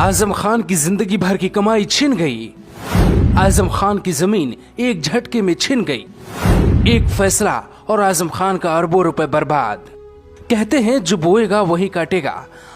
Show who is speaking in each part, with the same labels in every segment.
Speaker 1: आजम खान की जिंदगी भर की कमाई छिन गई। आजम खान की जमीन एक झटके में छिन गई। एक फैसला और आजम खान का अरबों रुपए बर्बाद। कहते हैं जो बोएगा वही काटेगा।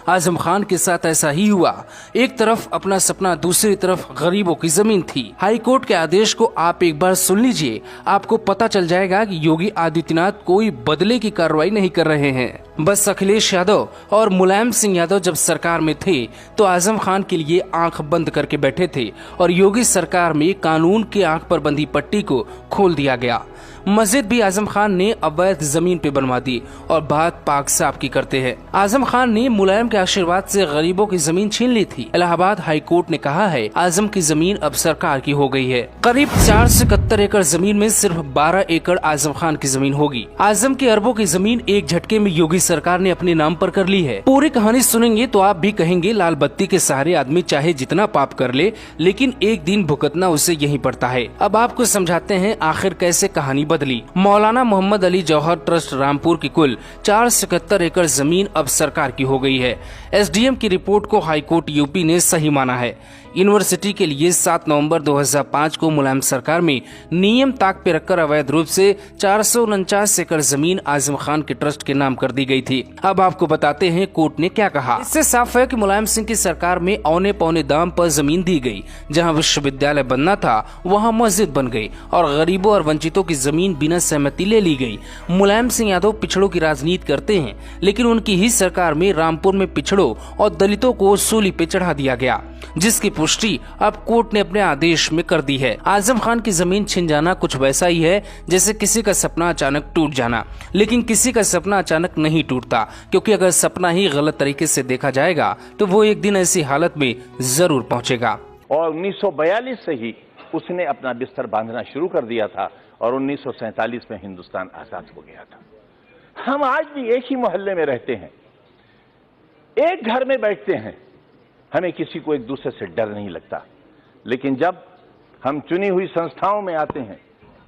Speaker 1: आजम खान के साथ ऐसा ही हुआ। एक तरफ अपना सपना, दूसरी तरफ गरीबों की जमीन थी। हाई कोर्ट के आदेश को आप एक बार सुन लीजिए, आपको पता चल जाएगा कि योगी आदित्यनाथ कोई बदले की कार्रवाई नहीं कर रहे हैं। बस अखिलेश यादव और मुलायम सिंह यादव जब सरकार में थे तो आजम खान के लिए आंख बंद करके बैठे थे और योगी सरकार में कानून के आंख पर बंधी पट्टी को खोल दिया गया। मस्जिद भी आजम खान ने अवैध जमीन पे बनवा दी और बात पाक साफ की करते हैं। आजम खान ने मुलायम के आशीर्वाद से गरीबों की जमीन छीन ली थी। इलाहाबाद हाई कोर्ट ने कहा है आजम की जमीन अब सरकार की हो गई है। करीब 4 से 71 एकड़ जमीन में सिर्फ 12 एकड़ आजम खान की जमीन होगी। आजम की अरबों की जमीन एक झटके में योगी सरकार ने अपने नाम पर कर ली है। पूरी कहानी सुनेंगे तो आप भी कहेंगे लाल बत्ती के सहारे आदमी चाहे जितना पाप कर ले, लेकिन एक दिन भुगतना उसे यही पड़ता है। अब आपको समझाते हैं आखिर कैसे कहानी बदली। मौलाना मोहम्मद अली जौहर ट्रस्ट रामपुर की कुल 4 से 71 एकड़ जमीन अब सरकार की हो गई है। एसडीएम की रिपोर्ट को हाईकोर्ट यूपी ने सही माना है। यूनिवर्सिटी के लिए 7 नवंबर 2005 को मुलायम सरकार में नियम ताक पे रखकर अवैध रूप से 449 एकड़ जमीन आजम खान के ट्रस्ट के नाम कर दी गई थी। अब आपको बताते हैं कोर्ट ने क्या कहा। इससे साफ है कि मुलायम सिंह की सरकार में औने पौने दाम पर जमीन दी गई। जहां विश्वविद्यालय बनना था वहां मस्जिद बन गई और गरीबों और वंचितों की जमीन बिना सहमति ले ली गई। मुलायम सिंह यादव पिछड़ों की राजनीति करते हैं, लेकिन उनकी ही सरकार में रामपुर में पिछड़ों और दलितों को सूली पे चढ़ा दिया गया, जिसकी पुष्टि अब कोर्ट ने अपने आदेश में कर दी है। आजम खान की जमीन छिन जाना कुछ वैसा ही है जैसे किसी का सपना अचानक टूट जाना, लेकिन किसी का सपना अचानक नहीं टूटता, क्योंकि अगर सपना ही गलत तरीके से देखा जाएगा तो वो एक दिन ऐसी हालत में जरूर पहुंचेगा।
Speaker 2: और 1942 से ही उसने अपना बिस्तर बांधना शुरू कर दिया था और 1947 में हिंदुस्तान आजाद हो गया था। हम आज भी एक ही मोहल्ले में रहते हैं, एक घर में बैठते हैं, हमें किसी को एक दूसरे से डर नहीं लगता। लेकिन जब हम चुनी हुई संस्थाओं में आते हैं,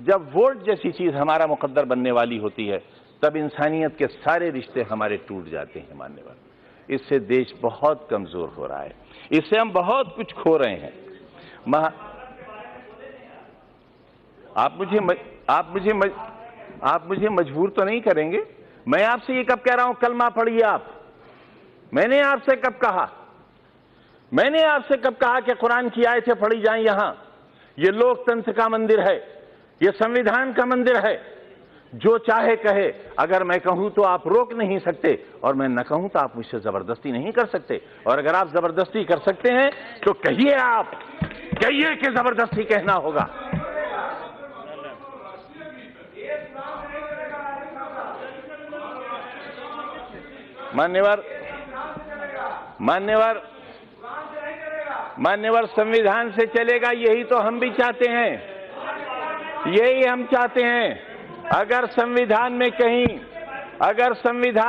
Speaker 2: जब वोट जैसी चीज हमारा मुकद्दर बनने वाली होती है, तब इंसानियत के सारे रिश्ते हमारे टूट जाते हैं। मान्यवर, इससे देश बहुत कमजोर हो रहा है, इससे हम बहुत कुछ खो रहे हैं। आप मुझे मजबूर तो नहीं करेंगे। मैं आपसे ये कब कह रहा हूं कलमा पढ़िए आप? मैंने आपसे कब कहा? मैंने आपसे कब कहा कि कुरान की आयतें पढ़ी जाएं? यहां ये लोकतंत्र का मंदिर है, ये संविधान का मंदिर है। जो चाहे कहे, अगर मैं कहूं तो आप रोक नहीं सकते और मैं न कहूं तो आप मुझसे जबरदस्ती नहीं कर सकते। और अगर आप जबरदस्ती कर सकते हैं तो कहिए, आप कहिए कि जबरदस्ती कहना होगा। मान्यवर संविधान से चलेगा, यही तो हम भी चाहते हैं, यही हम चाहते हैं। अगर संविधान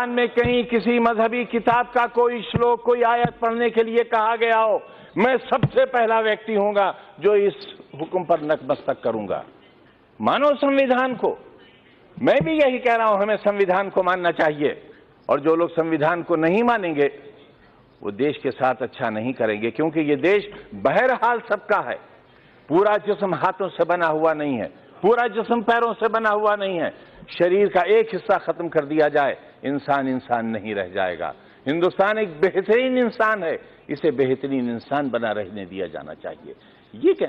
Speaker 2: में कहीं किसी मजहबी किताब का कोई श्लोक, कोई आयत पढ़ने के लिए कहा गया हो, मैं सबसे पहला व्यक्ति होऊंगा जो इस हुक्म पर नतमस्तक करूंगा। मानो संविधान को। मैं भी यही कह रहा हूं, हमें संविधान को मानना चाहिए। और जो लोग संविधान को नहीं मानेंगे वो देश के साथ अच्छा नहीं करेंगे, क्योंकि ये देश बहरहाल सबका है। पूरा जिस्म हाथों से बना हुआ नहीं है, पूरा जिस्म पैरों से बना हुआ नहीं है। शरीर का एक हिस्सा खत्म कर दिया जाए, इंसान नहीं रह जाएगा। हिंदुस्तान एक बेहतरीन इंसान है, इसे बेहतरीन इंसान बना रहने दिया जाना चाहिए। ये क्या